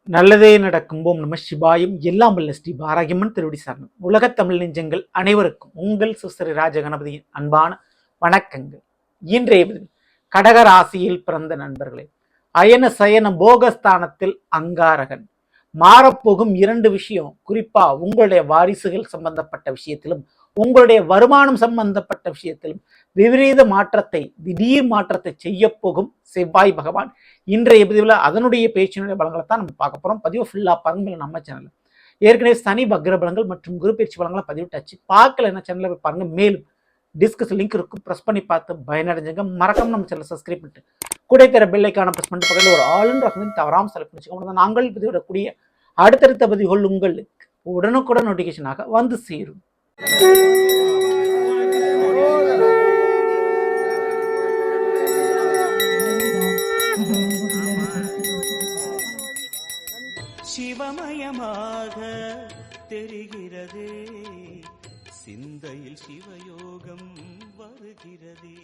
நல்லதே நடக்கும் ஓம் நம சிவாயும் எல்லாம் வல்ல ஸ்ரீ பாராகியம்மன் திருவடி சரணம். உலகத் தமிழ் நெஞ்சங்கள் அனைவருக்கும் உங்கள் சுஸ்திரி ராஜகணபதியின் அன்பான வணக்கங்கள். இன்றைய கடக ராசியில் பிறந்த நண்பர்களே, அயன சயன போகஸ்தானத்தில் அங்காரகன் மாறப்போகும் இரண்டு விஷயம். குறிப்பா உங்களுடைய வாரிசுகள் சம்பந்தப்பட்ட விஷயத்திலும் உங்களுடைய வருமானம் சம்பந்தப்பட்ட விஷயத்திலும் விபரீத மாற்றத்தை, திடீர் மாற்றத்தை செய்ய போகும் செவ்வாய் பகவான் இன்றைய பதிவில் அதனுடைய பேச்சினுடைய பலங்களை தான் நம்ம பார்க்க போறோம். பதிவு ஃபுல்லா பாருங்க நம்ம சேனல். ஏற்கனவே சனி வக்ர பலங்கள் மற்றும் குரு பயிற்சி பலங்களை பதிவிட்டாச்சு. பார்க்கல என்ன சேனல்ல போய் பாருங்க. மேலும் டிஸ்கஸ் லிங்க் இருக்கும், ப்ரெஸ் பண்ணி பார்த்து பயனடைஞ்சுங்க. மறக்காம நம்ம சேனல் சப்ஸ்கிரைப் பண்ணிட்டு கூட தர பெல்லைக்கான ப்ரெஸ் பண்ணிட்டு பக்கத்தில் ஒரு ஆளுன்ற தவறாமல் செலக்ட் பண்ணிச்சுக்கோங்க. நாங்கள் பதிவிடக்கூடிய அடுத்தடுத்த பதிவுகள் உங்களுக்கு உடனுக்குடன் நோட்டிஃபிகேஷனாக வந்து சேரும். சிவமயமாக தெரிகிறதே, சிந்தையில் சிவயோகம் வருகிறதே.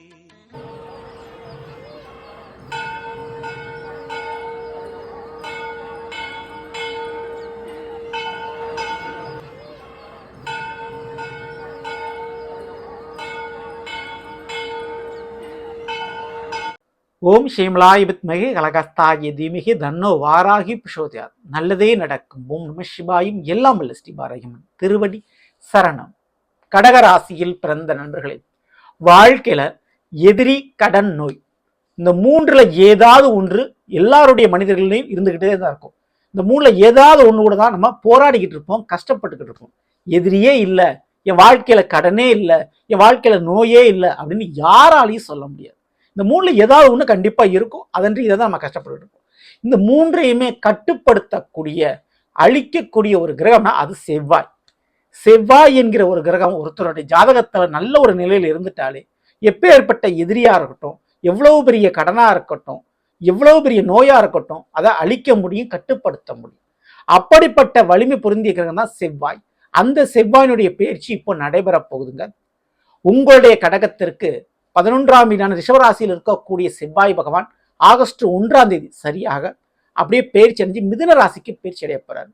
ஓம் ஸ்ரீமலாய வித்மகே கலகஸ்தாய தீமகி தன்னோ வாராகி பிரசோதயாத். நல்லதே நடக்கும் ஓம் நம சிவாயும் எல்லாம் வல்ல ஸ்ரீ பாராகியம்மன் திருவடி சரணம். கடகராசியில் பிறந்த நண்பர்களே, வாழ்க்கையில எதிரி, கடன், நோய், இந்த மூன்றுல ஏதாவது ஒன்று எல்லாருடைய மனிதர்களையும் இருந்துகிட்டே தான் இருக்கும். இந்த மூணுல ஏதாவது ஒன்று கூட தான் நம்ம போராடிக்கிட்டு இருப்போம், கஷ்டப்பட்டுக்கிட்டு இருப்போம். எதிரியே இல்லை, என் வாழ்க்கையில கடனே இல்லை, என் வாழ்க்கையில நோயே இல்லை அப்படின்னு யாராலையும் சொல்ல முடியாது. இந்த மூணுல ஏதாவது ஒண்ணு கண்டிப்பா இருக்கும். அதன்றி இதை தான் நம்ம கஷ்டப்பட்டு இருக்கோம். இந்த மூன்றையுமே கட்டுப்படுத்தக்கூடிய, அழிக்கக்கூடிய ஒரு கிரகம்னா அது செவ்வாய். செவ்வாய் என்கிற ஒரு கிரகம் ஒருத்தருடைய ஜாதகத்துல நல்ல ஒரு நிலையில இருந்துட்டாலே எப்பேற்பட்ட எதிரியா இருக்கட்டும், எவ்வளவு பெரிய கடனா இருக்கட்டும், எவ்வளவு பெரிய நோயா இருக்கட்டும், அதை அழிக்க முடியும், கட்டுப்படுத்த முடியும். அப்படிப்பட்ட வலிமை பொருந்திய கிரகம் தான் செவ்வாய். அந்த செவ்வாயினுடைய பயிற்சி இப்போ நடைபெற போகுதுங்க. உங்களுடைய கடகத்திற்கு 11ஆம் வீடான ரிஷபராசியில் இருக்கக்கூடிய செவ்வாய் பகவான் ஆகஸ்ட் 1ஆம் தேதி சரியாக அப்படியே பயிற்சி அடைஞ்சு மிதுன ராசிக்கு பயிற்சி அடைய போறாரு.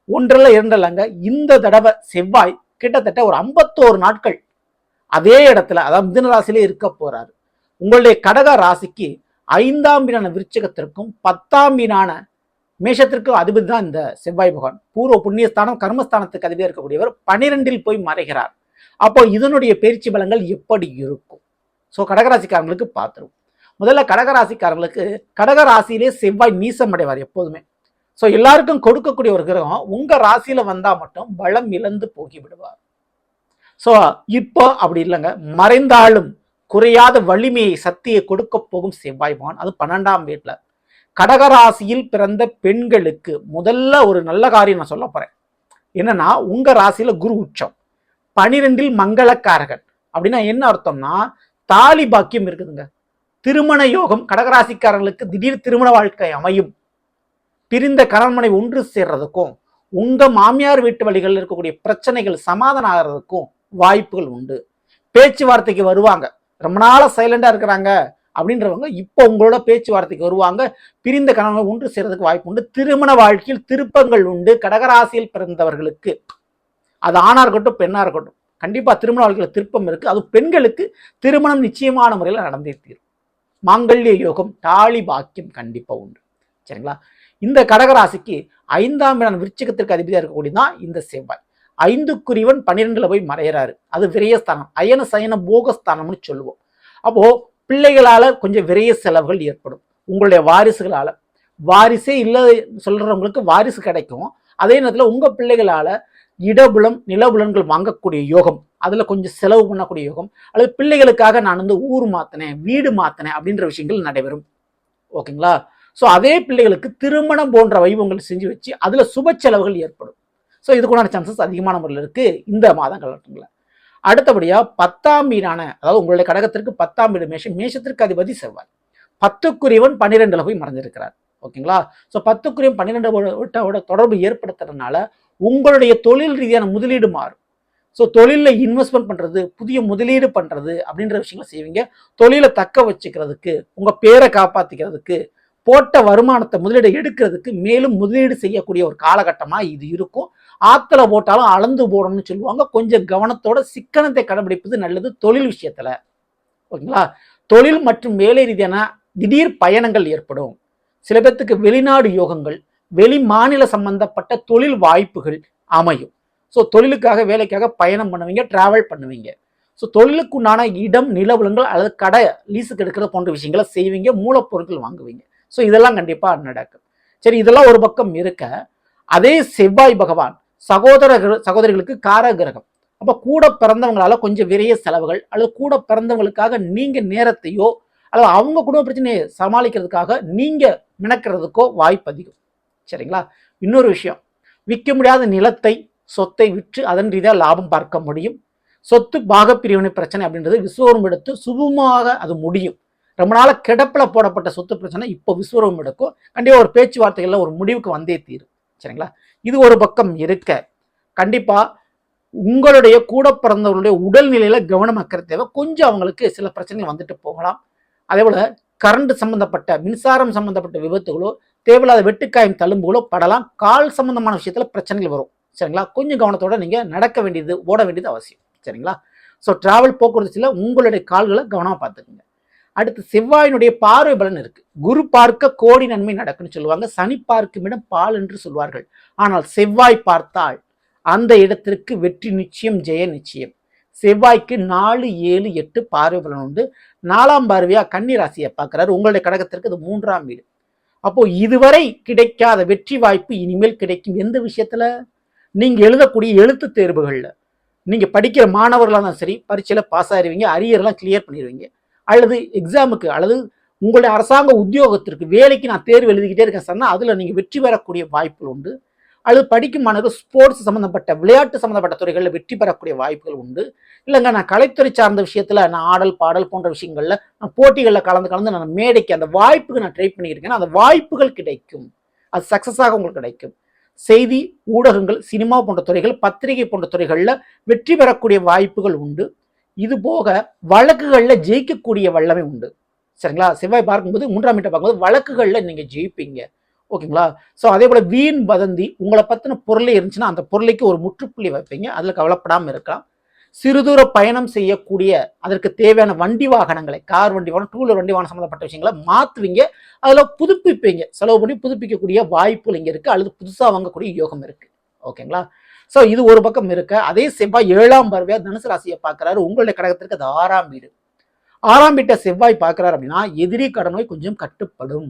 ஒன்றல்ல இரண்டல்லங்க, இந்த தடவை செவ்வாய் கிட்டத்தட்ட ஒரு 51 நாட்கள் அதே இடத்துல, அதாவது மிதுன ராசியிலே இருக்க போறாரு. உங்களுடைய கடக ராசிக்கு 5ஆம் வீடான விருச்சிகத்திற்கும் 10ஆம் வீடான மேஷத்திற்கும் அதிபதி தான் இந்த செவ்வாய் பகவான். பூர்வ புண்ணியஸ்தானம் கர்மஸ்தானத்துக்கு அதிபதியாக இருக்கக்கூடியவர் 12இல் போய் மறைகிறார். அப்போ இதனுடைய பயிற்சி பலங்கள் எப்படி இருக்கும்? ஸோ கடகராசிக்காரங்களுக்கு பார்த்துரும். முதல்ல கடகராசிக்காரங்களுக்கு கடகராசியிலே செவ்வாய் நீசம் அடைவார் எப்போதுமே. ஸோ எல்லாருக்கும் கொடுக்கக்கூடிய ஒரு கிரகம் உங்க ராசியில வந்தா மட்டும் பலம் இழந்து போகி விடுவார். ஸோ இப்போ அப்படி இல்லைங்க, மறைந்தாலும் குறையாத வலிமையை, சக்தியை கொடுக்க போகும் செவ்வாய் பகவான். அது 12ஆம் வீட்டுல. கடகராசியில் பிறந்த பெண்களுக்கு முதல்ல ஒரு நல்ல காரியம் நான் சொல்ல போறேன். என்னன்னா, உங்க ராசியில குரு உச்சம், 12இல் மங்களக்காரகன். அப்படின்னா என்ன அர்த்தம்னா, தாலி பாக்கியம் இருக்குதுங்க. திருமண யோகம் கடகராசிக்காரர்களுக்கு திடீர் திருமண வாழ்க்கை அமையும். பிரிந்த கணவனை ஒன்று சேர்றதுக்கும் உங்க மாமியார் வீட்டு வழிகள் இருக்கக்கூடிய பிரச்சனைகள் சமாதானம் ஆகிறதுக்கும் வாய்ப்புகள் உண்டு. பேச்சுவார்த்தைக்கு வருவாங்க. ரொம்ப நாள சைலண்டா இருக்கிறாங்க அப்படின்றவங்க இப்போ உங்களோட பேச்சுவார்த்தைக்கு வருவாங்க. பிரிந்த கணவனை ஒன்று சேர்றதுக்கு வாய்ப்பு உண்டு. திருமண வாழ்க்கையில் திருப்பங்கள் உண்டு. கடகராசியில் பிறந்தவர்களுக்கு, அது ஆணா இருக்கட்டும் பெண்ணா இருக்கட்டும், கண்டிப்பா திருமண வாழ்க்கையில திருப்பம் இருக்கு. அது பெண்களுக்கு திருமணம் நிச்சயமான முறையில் நடந்தே தீரும். மாங்கல்ய யோகம், தாலி பாக்கியம் கண்டிப்பா உண்டு. சரிங்களா? இந்த கடகராசிக்கு 5ஆம் இடம் விருச்சிகத்திற்கு அதிபதியா இருக்கக்கூடியதான் இந்த செவ்வாய். 5க்குரியவன் 12ல போய் மறையிறாரு. அது விரயஸ்தானம், அயன சயன போகஸ்தானம்னு சொல்லுவோம். அப்போ பிள்ளைகளால கொஞ்சம் விரய செலவுகள் ஏற்படும். உங்களுடைய வாரிசுகளால, வாரிசே இல்லை சொல்றவங்களுக்கு வாரிசு கிடைக்கும். அதே நேரத்தில் உங்க பிள்ளைகளால இடபுலம், நிலபுலன்கள் வாங்கக்கூடிய யோகம், அதுல கொஞ்சம் செலவு பண்ணக்கூடிய யோகம், அல்லது பிள்ளைகளுக்காக நான் ஊர் மாத்தினேன், வீடு மாத்தினேன் அப்படின்ற விஷயங்கள் நடைபெறும். ஓகேங்களா? ஸோ அதே பிள்ளைகளுக்கு திருமணம் போன்ற வைபவங்கள் செஞ்சு வச்சு அதுல சுப செலவுகள் ஏற்படும். ஸோ இதுக்குண்டான சான்சஸ் அதிகமான முறையில் இருக்கு இந்த மாதங்கள். அடுத்தபடியா 10ஆம் வீடான, அதாவது உங்களுடைய கடகத்திற்கு 10ஆம் வீடு மேஷம், மேஷத்திற்கு அதிபதி செவ்வாய். 10க்குரியவன் 12ல போய் மறைஞ்சிருக்கிறார். ஓகேங்களா? ஸோ 10க்குரியவன் 12 தொடர்பு ஏற்படுத்துறதுனால உங்களுடைய தொழில் ரீதியான முதலீடு மாறும். ஸோ தொழிலில் இன்வெஸ்ட்மெண்ட் பண்றது, புதிய முதலீடு பண்றது அப்படின்ற விஷயங்களை செய்வீங்க. தொழிலை தக்க வச்சுக்கிறதுக்கு, உங்க பேரை காப்பாத்திக்கிறதுக்கு, போட்ட வருமானத்தை முதலீடு எடுக்கிறதுக்கு மேலும் முதலீடு செய்யக்கூடிய ஒரு காலகட்டமா இது இருக்கும். ஆத்துல போட்டாலும் அளந்து போடணும்னு சொல்லுவாங்க. கொஞ்சம் கவனத்தோட சிக்கனத்தை கடைபிடிப்பது நல்லது தொழில் விஷயத்துல. ஓகேங்களா? தொழில் மற்றும் வேலை ரீதியான திடீர் பயணங்கள் ஏற்படும். சில பேர்த்துக்கு வெளிநாடு யோகங்கள், வெளி மாநில சம்பந்தப்பட்ட தொழில் வாய்ப்புகள் அமையும். ஸோ தொழிலுக்காக வேலைக்காக பயணம் பண்ணுவீங்க, டிராவல் பண்ணுவீங்க. ஸோ தொழிலுக்குண்டான இடம், நிலவலங்கள் அல்லது கடை லீஸுக்கு எடுக்கிறது போன்ற விஷயங்களை செய்வீங்க, மூலப்பொருட்கள் வாங்குவீங்க. ஸோ இதெல்லாம் கண்டிப்பா நடக்கும். சரி, இதெல்லாம் ஒரு பக்கம் இருக்க, அதே செவ்வாய் பகவான் சகோதரிகளுக்கு காரக கிரகம். அப்ப கூட பிறந்தவங்களால கொஞ்சம் விரைய செலவுகள் அல்லது கூட பிறந்தவங்களுக்காக நீங்க நேரத்தையோ அல்லது அவங்க குடும்ப பிரச்சனையை சமாளிக்கிறதுக்காக நீங்க மினக்கிறதுக்கோ வாய்ப்பு அதிகம். சரிங்களா? இன்னொரு விஷயம், விற்க முடியாத நிலத்தை, சொத்தை விற்று அதன் ரீதியாக லாபம் பார்க்க முடியும். சொத்து பாகப்பிரிவினை பிரச்சனை அப்படின்றது விஸ்வரூபம் எடுத்து சுபமாக அது முடியும். ரொம்ப நாள கிடப்பில் போடப்பட்ட சொத்து பிரச்சனை இப்போ விஸ்வரூபம் எடுக்கும். கண்டிப்பாக ஒரு பேச்சுவார்த்தைகள்ல ஒரு முடிவுக்கு வந்தே தீரும். சரிங்களா? இது ஒரு பக்கம் இருக்க, கண்டிப்பா உங்களுடைய கூட பிறந்தவர்களுடைய உடல்நிலையில கவனம் அக்கறை தேவை. கொஞ்சம் அவங்களுக்கு சில பிரச்சனைகள் வந்துட்டு போகலாம். அதே போல கரண்ட் சம்பந்தப்பட்ட, மின்சாரம் சம்பந்தப்பட்ட விபத்துகளோ, தேவையில்லாத வெட்டுக்காயம் தழும்புகளோ படலாம். கால் சம்பந்தமான விஷயத்துல பிரச்சனைகள் வரும். சரிங்களா? கொஞ்சம் கவனத்தோட நீங்க நடக்க வேண்டியது, ஓட வேண்டியது அவசியம். சரிங்களா? ஸோ டிராவல் போக்குவரத்துல உங்களுடைய கால்களை கவனமா பார்த்துக்குங்க. அடுத்து செவ்வாயினுடைய பார்வை பலன் இருக்கு. குரு பார்க்க கோடி நன்மை நடக்குன்னு சொல்லுவாங்க. சனி பார்க்கும் இடம் பால் என்று சொல்வார்கள். ஆனால் செவ்வாய் பார்த்தால் அந்த இடத்திற்கு வெற்றி நிச்சயம், ஜெய நிச்சயம். செவ்வாய்க்கு 4, 7, 8 பார்வை பலன் உண்டு. 4ஆம் பார்வையா கன்னி ராசியை பார்க்கிறாரு. உங்களுடைய கடகத்திற்கு அது 3ஆம் வீடு. அப்போ இதுவரை கிடைக்காத வெற்றி வாய்ப்பு இனிமேல் கிடைக்கும். எந்த விஷயத்துல? நீங்க எழுதக்கூடிய எழுத்து தேர்வுகள்ல, நீங்க படிக்கிற மாணவர்களாக தான் சரி, பரீட்சையில பாஸ் ஆயிருவீங்க, அரியர்லாம் கிளியர் பண்ணிடுவீங்க. அல்லது எக்ஸாமுக்கு அல்லது உங்களுடைய அரசாங்க உத்தியோகத்திற்கு வேலைக்கு நான் தேர்வு எழுதிக்கிட்டே இருக்கேன் சொன்னா அதுல நீங்க வெற்றி பெறக்கூடிய வாய்ப்புகள் உண்டு. அல்லது படிக்கும் மாணவர்கள் ஸ்போர்ட்ஸ் சம்பந்தப்பட்ட, விளையாட்டு சம்பந்தப்பட்ட துறைகளில் வெற்றி பெறக்கூடிய வாய்ப்புகள் உண்டு. இல்லைங்க நான் கலைத்துறை சார்ந்த விஷயத்துல நான் ஆடல் பாடல் போன்ற விஷயங்கள்ல நான் போட்டிகளில் கலந்து நான் மேடைக்கு அந்த வாய்ப்புக்கு நான் ட்ரை பண்ணியிருக்கேன். அந்த வாய்ப்புகள் கிடைக்கும். அது சக்சஸாக உங்களுக்கு கிடைக்கும். செய்தி ஊடகங்கள், சினிமா போன்ற துறைகள், பத்திரிகை போன்ற துறைகளில் வெற்றி பெறக்கூடிய வாய்ப்புகள் உண்டு. இது போக வழக்குகள்ல ஜெயிக்கக்கூடிய வல்லமை உண்டு. சரிங்களா? செவ்வாய் பார்க்கும்போது 3ஆம் வீட்டை பார்க்கும்போது வழக்குகள்ல நீங்க ஜெயிப்பீங்க. ஓகேங்களா? ஸோ அதே போல வீண் வதந்தி, உங்களை பத்தின பொருளே இருந்துச்சுன்னா அந்த பொருளைக்கு ஒரு முற்றுப்புள்ளி வைப்பீங்க. அதுல கவலைப்படாம இருக்கலாம். சிறுதூர பயணம் செய்யக்கூடிய அதற்கு தேவையான வண்டி வாகனங்களை, கார் வண்டி வாகனம், டூ வீலர் வண்டி வாகனம் சம்பந்தப்பட்ட விஷயங்களை மாத்துவீங்க. அதுல புதுப்பிப்பீங்க. செலவு பண்ணி புதுப்பிக்கக்கூடிய வாய்ப்புகள் இங்க இருக்கு. அல்லது புதுசா வாங்கக்கூடிய யோகம் இருக்கு. ஓகேங்களா? ஸோ இது ஒரு பக்கம் இருக்க, அதே செவ்வாய் 7ஆம் பார்வையா தனுசு ராசியை பார்க்கிறாரு. உங்களுடைய கடகத்திற்கு அது 6ஆம் வீடு. 6ஆம் வீட்டை செவ்வாய் பார்க்கிறார் அப்படின்னா எதிரி கடன் நோய் கொஞ்சம் கட்டுப்படும்.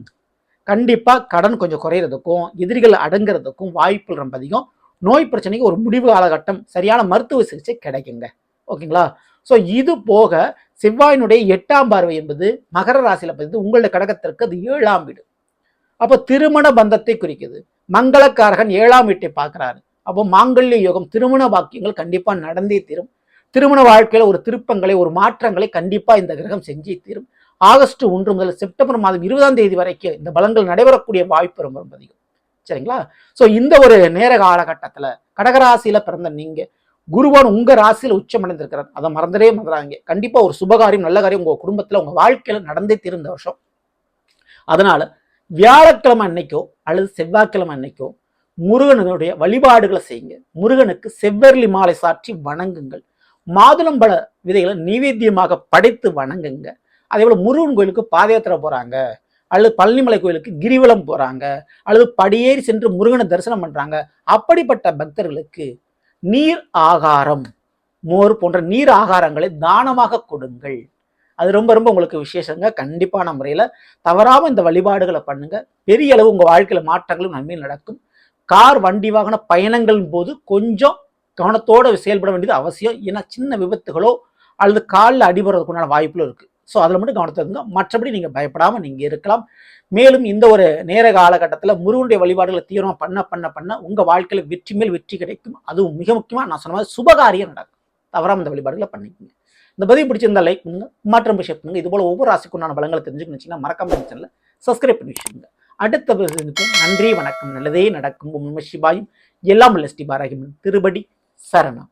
கண்டிப்பா கடன் கொஞ்சம் குறையிறதுக்கும் எதிரிகள் அடங்குறதுக்கும் வாய்ப்புகள் ரொம்ப அதிகம். நோய் பிரச்சனைக்கு ஒரு முடிவு காலகட்டம், சரியான மருத்துவ சிகிச்சை கிடைக்குங்க. ஓகேங்களா? ஸோ இது போக செவ்வாயினுடைய 8ஆம் பார்வை என்பது மகர ராசியில பதிந்து உங்களுடைய கடகத்திற்கு அது 7ஆம் வீடு. அப்போ திருமண பந்தத்தை குறிக்குது. மங்களக்காரகன் 7ஆம் வீட்டை பார்க்கிறாரு. அப்போ மாங்கல்ய யோகம், திருமண பாக்கியங்கள் கண்டிப்பா நடந்தே தீரும். திருமண வாழ்க்கையில ஒரு திருப்பங்களை, ஒரு மாற்றங்களை கண்டிப்பா இந்த கிரகம் செஞ்சே தீரும். ஆகஸ்ட் 1 முதல் செப்டம்பர் மாதம் 20ஆம் தேதி வரைக்கும் இந்த பலன்கள் நடைபெறக்கூடிய வாய்ப்பு ரொம்ப அதிகம். சரிங்களா? ஸோ இந்த ஒரு நேர காலகட்டத்துல கடகராசியில பிறந்த நீங்க, குருவான் உங்க ராசியில உச்சம் அடைந்திருக்கிறார். அதை மறந்துடாங்க. கண்டிப்பா ஒரு சுபகாரியம், நல்ல காரியம் உங்க குடும்பத்துல, உங்க வாழ்க்கையில நடந்தே தீரும் இந்த வருஷம். அதனால வியாழக்கிழமை அன்னைக்கோ அல்லது செவ்வாய்க்கிழமை அன்னைக்கோ முருகனுடைய வழிபாடுகளை செய்யுங்க. முருகனுக்கு செவ்வரளி மாலை சாற்றி வணங்குங்கள். மாதுளம்பழ விதைகளை நைவேத்தியமாக படைத்து வணங்குங்க. அதே போல முருகன் கோயிலுக்கு பாத யாத்திரை போறாங்க, அல்லது பழனிமலை கோயிலுக்கு கிரிவலம் போறாங்க, அல்லது படியேறி சென்று முருகனை தரிசனம் பண்றாங்க. அப்படிப்பட்ட பக்தர்களுக்கு நீர் ஆகாரம், மோர் போன்ற நீர் ஆகாரங்களை தானமாக கொடுங்கள். அது ரொம்ப ரொம்ப உங்களுக்கு விசேஷங்க. கண்டிப்பான முறையில தவறாம இந்த வழிபாடுகளை பண்ணுங்க. பெரிய அளவு உங்க வாழ்க்கையில மாற்றங்களும் நன்மையும் நடக்கும். கார் வண்டி வாகன பயணங்கள் போது கொஞ்சம் கவனத்தோடு செயல்பட வேண்டியது அவசியம். ஏன்னா சின்ன விபத்துகளோ அல்லது காலில் அடிபடுறதுக்குண்டான வாய்ப்புகளும் இருக்கு. ஸோ அதில் மட்டும் கவனத்தை இருங்க. மற்றபடி நீங்கள் பயப்படாமல் நீங்கள் இருக்கலாம். மேலும் இந்த ஒரு நேர காலகட்டத்தில் முருகனுடைய வழிபாடுகளை தீவிரமாக பண்ண உங்கள் வாழ்க்கையில் வெற்றி மேல் வெற்றி கிடைக்கும். அதுவும் மிக முக்கியமாக நான் சொன்ன மாதிரி சுபகாரியம் நடக்கும். தவறாமல் இந்த வழிபாடுகளை பண்ணிக்கோங்க. இந்த பதிவு பிடிச்சிருந்தா லைக் பண்ணுங்க, மாற்றம் ஷேர் பண்ணுங்க. இது போல ஒவ்வொரு ராசிக்குண்டான பலங்களை தெரிஞ்சுக்கணுச்சுன்னா மறக்காம சேனலை சப்ஸ்கிரைப் பண்ணி வச்சுக்கோங்க. அடுத்த பதிவுக்கும் நன்றி, வணக்கம். நல்லதே நடக்கும். ஓம் நம சிவாயும். எல்லாம் உள்ள ஸ்ரீ பாராகிமன் திருபடி சரணம்.